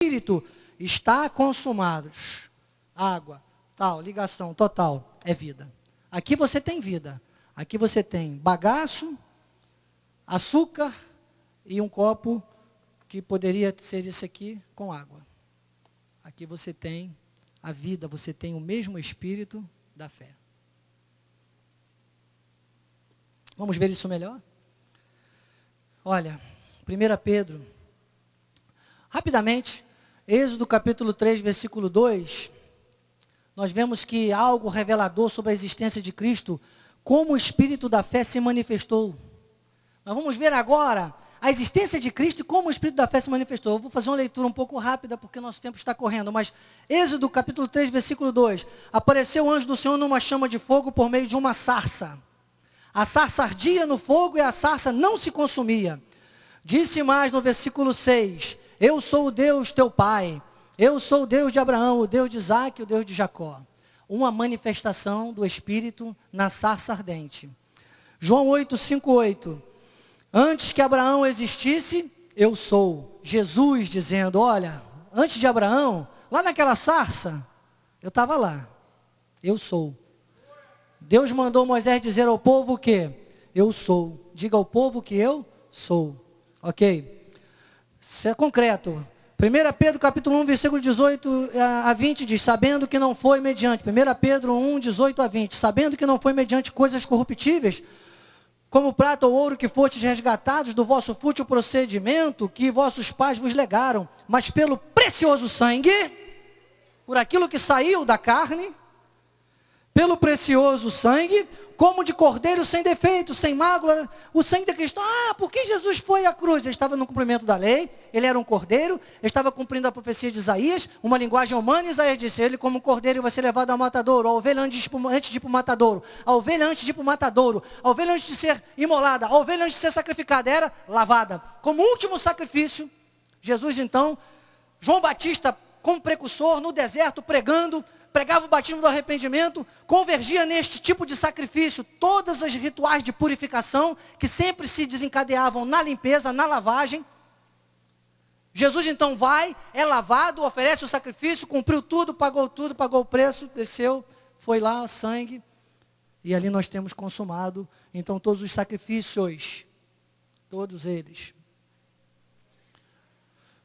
espírito está consumado. Água, tal, ligação total, é vida. Aqui você tem vida. Aqui você tem bagaço, açúcar e um copo que poderia ser esse aqui com água. Aqui você tem a vida, você tem o mesmo espírito da fé. Vamos ver isso melhor? Olha, 1 Pedro, rapidamente, Êxodo capítulo 3, versículo 2, nós vemos que algo revelador sobre a existência de Cristo, como o espírito da fé se manifestou. Nós vamos ver agora a existência de Cristo e como o espírito da fé se manifestou. Eu vou fazer uma leitura um pouco rápida, porque nosso tempo está correndo, mas Êxodo capítulo 3, versículo 2, apareceu o anjo do Senhor numa chama de fogo por meio de uma sarça. A sarça ardia no fogo e a sarça não se consumia. Disse mais no versículo 6, eu sou o Deus teu pai, eu sou o Deus de Abraão, o Deus de Isaque, o Deus de Jacó. Uma manifestação do Espírito na sarça ardente. João 8, 5, 8. Antes que Abraão existisse, eu sou. Jesus dizendo, olha, antes de Abraão, lá naquela sarça, eu estava lá. Eu sou. Deus mandou Moisés dizer ao povo o quê? Eu sou. Diga ao povo que eu sou. Ok? Isso é concreto. 1 Pedro capítulo 1, versículo 18 a 20 diz, sabendo que não foi mediante, 1 Pedro 1, 18 a 20, sabendo que não foi mediante coisas corruptíveis, como prata ou ouro que fostes resgatados do vosso fútil procedimento que vossos pais vos legaram, mas pelo precioso sangue, por aquilo que saiu da carne, pelo precioso sangue, como de cordeiro sem defeito, sem mácula, o sangue de Cristo. Ah, por que Jesus foi à cruz? Ele estava no cumprimento da lei, ele era um cordeiro, ele estava cumprindo a profecia de Isaías, uma linguagem humana. Isaías disse, ele como cordeiro vai ser levado ao matadouro, a ovelha antes de ir para o matadouro, a ovelha antes de ir para o matadouro, a ovelha antes de ser imolada, a ovelha antes de ser sacrificada, era lavada. Como último sacrifício, Jesus então, João Batista como precursor no deserto, pregava o batismo do arrependimento, convergia neste tipo de sacrifício todas as rituais de purificação que sempre se desencadeavam na limpeza, na lavagem. Jesus então vai, é lavado, oferece o sacrifício, cumpriu tudo, pagou o preço, desceu, foi lá, sangue, e ali nós temos consumado, então todos os sacrifícios, todos eles.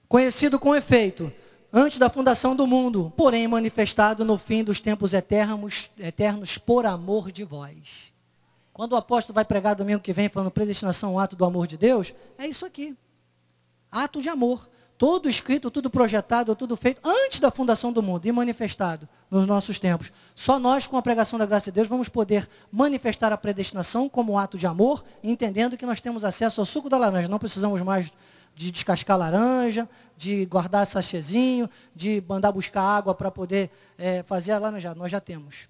Conhecido com efeito, antes da fundação do mundo, porém manifestado no fim dos tempos eternos por amor de vós. Quando o apóstolo vai pregar domingo que vem falando predestinação, ato do amor de Deus, é isso aqui. Ato de amor. Todo escrito, tudo projetado, tudo feito antes da fundação do mundo e manifestado nos nossos tempos. Só nós, com a pregação da graça de Deus, vamos poder manifestar a predestinação como ato de amor, entendendo que nós temos acesso ao suco da laranja. Não precisamos mais de descascar laranja, de guardar sachêzinho, de mandar buscar água para poder fazer a laranjada. Nós já temos.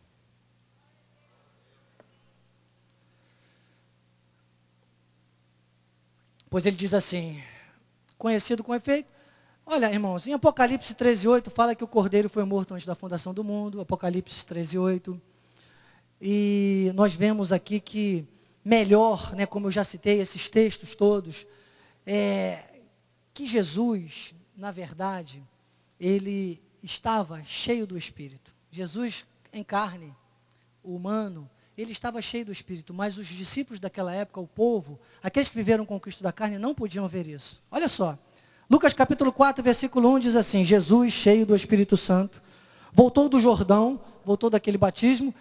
Pois ele diz assim, conhecido com efeito. Olha, irmãos, em Apocalipse 13:8 fala que o Cordeiro foi morto antes da fundação do mundo. Apocalipse 13:8. E nós vemos aqui que melhor, né, como eu já citei esses textos todos, que Jesus, na verdade, ele estava cheio do Espírito. Jesus em carne, humano, ele estava cheio do Espírito, mas os discípulos daquela época, o povo, aqueles que viveram com Cristo da carne, não podiam ver isso. Olha só, Lucas capítulo 4, versículo 1 diz assim, Jesus, cheio do Espírito Santo, voltou do Jordão, voltou daquele batismo,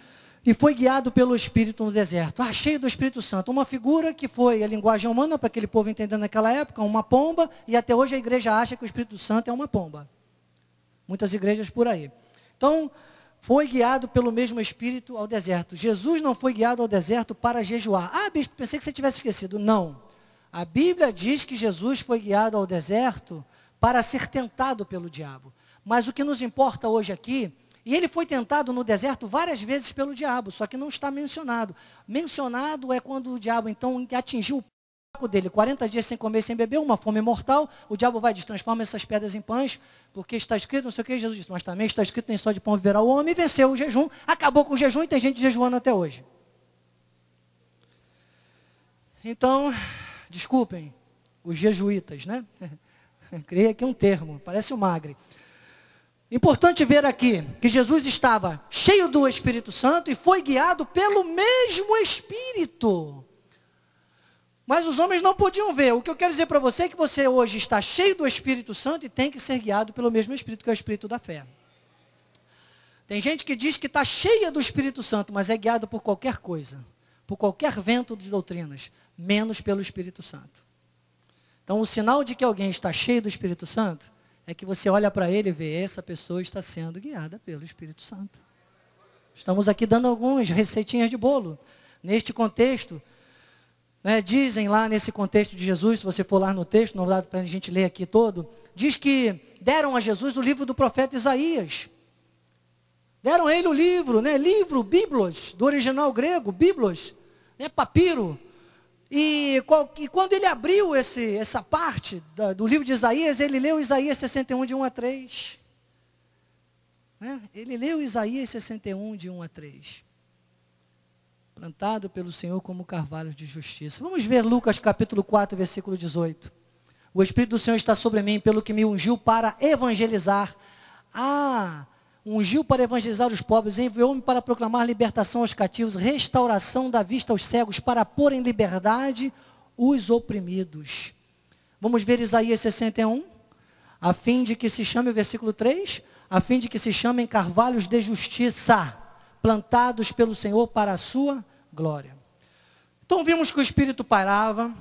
e foi guiado pelo Espírito no deserto. Cheio do Espírito Santo. Uma figura que foi a linguagem humana, para aquele povo entender naquela época, uma pomba, e até hoje a igreja acha que o Espírito Santo é uma pomba. Muitas igrejas por aí. Então, foi guiado pelo mesmo Espírito ao deserto. Jesus não foi guiado ao deserto para jejuar. Bispo, pensei que você tivesse esquecido. Não. A Bíblia diz que Jesus foi guiado ao deserto para ser tentado pelo diabo. Mas o que nos importa hoje aqui, e ele foi tentado no deserto várias vezes pelo diabo, só que não está mencionado. Mencionado é quando o diabo, então, atingiu o saco dele, 40 dias sem comer e sem beber, uma fome mortal, o diabo vai dizer, transforma essas pedras em pães, porque está escrito, não sei o que, Jesus disse, mas também está escrito, nem só de pão viverá o homem, e venceu o jejum, acabou com o jejum e tem gente jejuando até hoje. Então, desculpem, os jesuítas, né? Criei aqui um termo, parece um magre. Importante ver aqui que Jesus estava cheio do Espírito Santo e foi guiado pelo mesmo Espírito. Mas os homens não podiam ver. O que eu quero dizer para você é que você hoje está cheio do Espírito Santo e tem que ser guiado pelo mesmo Espírito, que é o Espírito da fé. Tem gente que diz que está cheia do Espírito Santo, mas é guiado por qualquer coisa, por qualquer vento de doutrinas, menos pelo Espírito Santo. Então, o sinal de que alguém está cheio do Espírito Santo é que você olha para ele e vê, essa pessoa está sendo guiada pelo Espírito Santo. Estamos aqui dando algumas receitinhas de bolo. Neste contexto, dizem lá nesse contexto de Jesus, se você for lá no texto, não dá para a gente ler aqui todo, diz que deram a Jesus o livro do profeta Isaías. Deram a ele o livro, livro, biblos, do original grego, biblos, papiro. E quando ele abriu essa parte do livro de Isaías, ele leu Isaías 61, de 1 a 3. Ele leu Isaías 61, de 1 a 3. Plantado pelo Senhor como carvalho de justiça. Vamos ver Lucas capítulo 4, versículo 18. O Espírito do Senhor está sobre mim, pelo que me ungiu para evangelizar. Ungiu para evangelizar os pobres, enviou-me para proclamar libertação aos cativos, restauração da vista aos cegos, para pôr em liberdade os oprimidos. Vamos ver Isaías 61, a fim de que se chame, o versículo 3, a fim de que se chamem carvalhos de justiça, plantados pelo Senhor para a sua glória. Então vimos que o Espírito parava,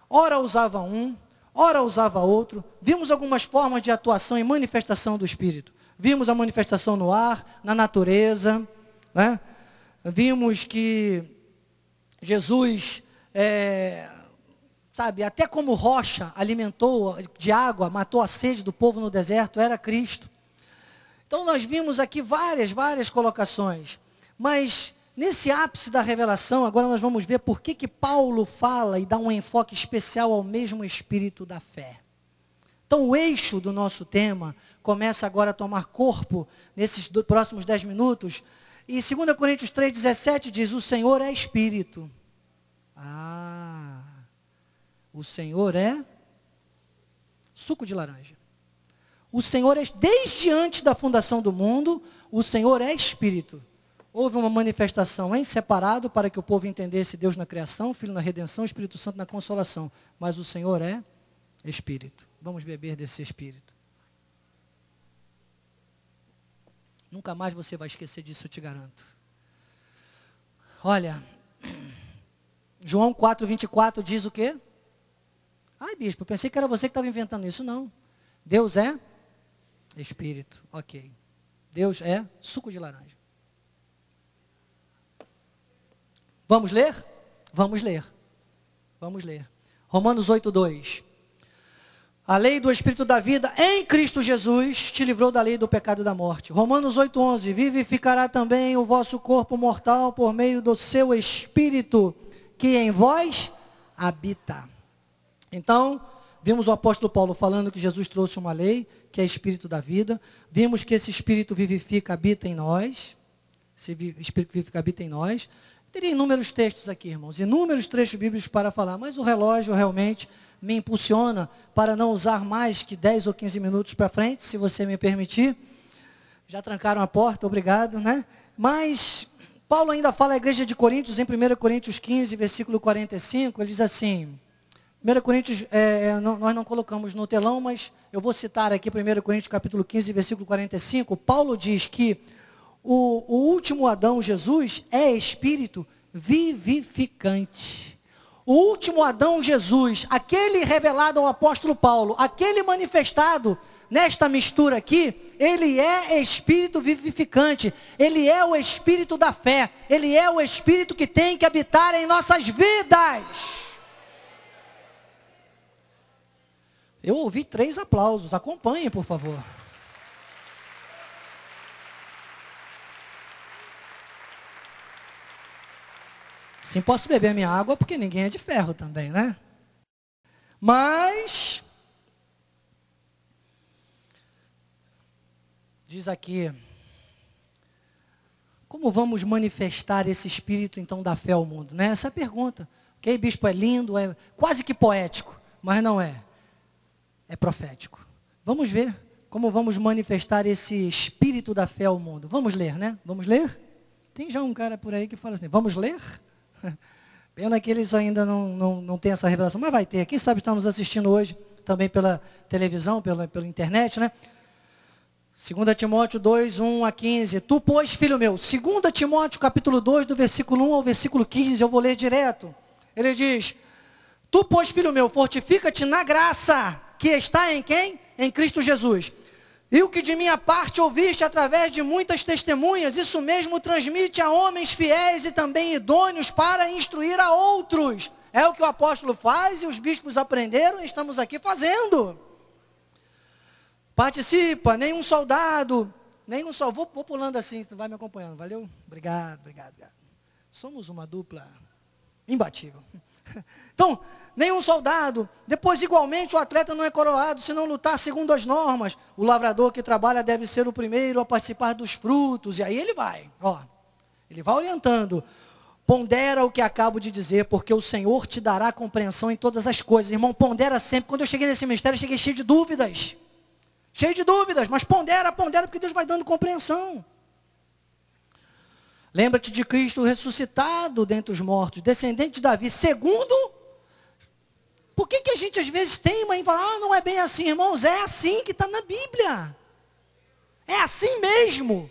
ora usava um, ora usava outro, vimos algumas formas de atuação e manifestação do Espírito. Vimos a manifestação no ar, na natureza, Vimos que Jesus, até como rocha, alimentou de água, matou a sede do povo no deserto, era Cristo. Então nós vimos aqui várias colocações, mas nesse ápice da revelação, agora nós vamos ver por que Paulo fala e dá um enfoque especial ao mesmo Espírito da fé. Então o eixo do nosso tema começa agora a tomar corpo nesses próximos 10 minutos. E 2 Coríntios 3,17 diz, o Senhor é Espírito. O Senhor é suco de laranja. O Senhor é, desde antes da fundação do mundo, o Senhor é Espírito. Houve uma manifestação em separado para que o povo entendesse Deus na criação, Filho na redenção, Espírito Santo na consolação. Mas o Senhor é Espírito. Vamos beber desse Espírito. Nunca mais você vai esquecer disso, eu te garanto. Olha, João 4,24 diz o quê? Bispo, eu pensei que era você que estava inventando isso. Não. Deus é Espírito. Ok. Deus é suco de laranja. Vamos ler? Vamos ler. Romanos 8,2. A lei do Espírito da vida em Cristo Jesus te livrou da lei do pecado e da morte. Romanos 8,11. Vivificará também o vosso corpo mortal por meio do seu Espírito que em vós habita. Então, vimos o apóstolo Paulo falando que Jesus trouxe uma lei, que é Espírito da vida. Vimos que esse Espírito vivifica, habita em nós. Esse Espírito vivifica, habita em nós. Teria inúmeros textos aqui, irmãos. Inúmeros trechos bíblicos para falar. Mas o relógio realmente me impulsiona para não usar mais que 10 ou 15 minutos para frente, se você me permitir. Já trancaram a porta, obrigado, Mas Paulo ainda fala à igreja de Coríntios, em 1 Coríntios 15, versículo 45, ele diz assim, 1 Coríntios, nós não colocamos no telão, mas eu vou citar aqui 1 Coríntios capítulo 15, versículo 45, Paulo diz que o último Adão, Jesus, é espírito vivificante. O último Adão, Jesus, aquele revelado ao apóstolo Paulo, aquele manifestado nesta mistura aqui, ele é espírito vivificante, ele é o espírito da fé, ele é o espírito que tem que habitar em nossas vidas. Eu ouvi 3 aplausos, acompanhem, por favor. Sim, posso beber minha água, porque ninguém é de ferro também, Mas, diz aqui, como vamos manifestar esse espírito, então, da fé ao mundo? Essa é a pergunta. Ok, bispo, é lindo, é quase que poético, mas não é. é profético. Vamos ver como vamos manifestar esse espírito da fé ao mundo. Vamos ler, né? Vamos ler? Tem já um cara por aí que fala assim, vamos ler? Pena que eles ainda não têm essa revelação, mas vai ter. Quem sabe está nos assistindo hoje, também pela televisão, pela internet, né? 2 Timóteo 2, 1 a 15. Tu, pois, filho meu, 2 Timóteo capítulo 2, do versículo 1 ao versículo 15, eu vou ler direto. Ele diz, tu, pois, filho meu, fortifica-te na graça que está em quem? Em Cristo Jesus. E o que de minha parte ouviste através de muitas testemunhas, isso mesmo transmite a homens fiéis e também idôneos para instruir a outros. É o que o apóstolo faz e os bispos aprenderam e estamos aqui fazendo. Participa, nenhum soldado, vou pulando assim, você vai me acompanhando, valeu? Obrigado. Somos uma dupla imbatível. Então, nenhum soldado, depois igualmente o atleta não é coroado se não lutar segundo as normas. O lavrador que trabalha deve ser o primeiro a participar dos frutos, e aí ele vai orientando. Pondera o que acabo de dizer, porque o Senhor te dará compreensão em todas as coisas. Irmão, pondera sempre. Quando eu cheguei nesse ministério, eu cheguei cheio de dúvidas, mas pondera, porque Deus vai dando compreensão. Lembra-te de Cristo ressuscitado dentre os mortos, descendente de Davi, segundo. Por que a gente às vezes teima em falar, não é bem assim, irmãos? É assim que está na Bíblia. É assim mesmo.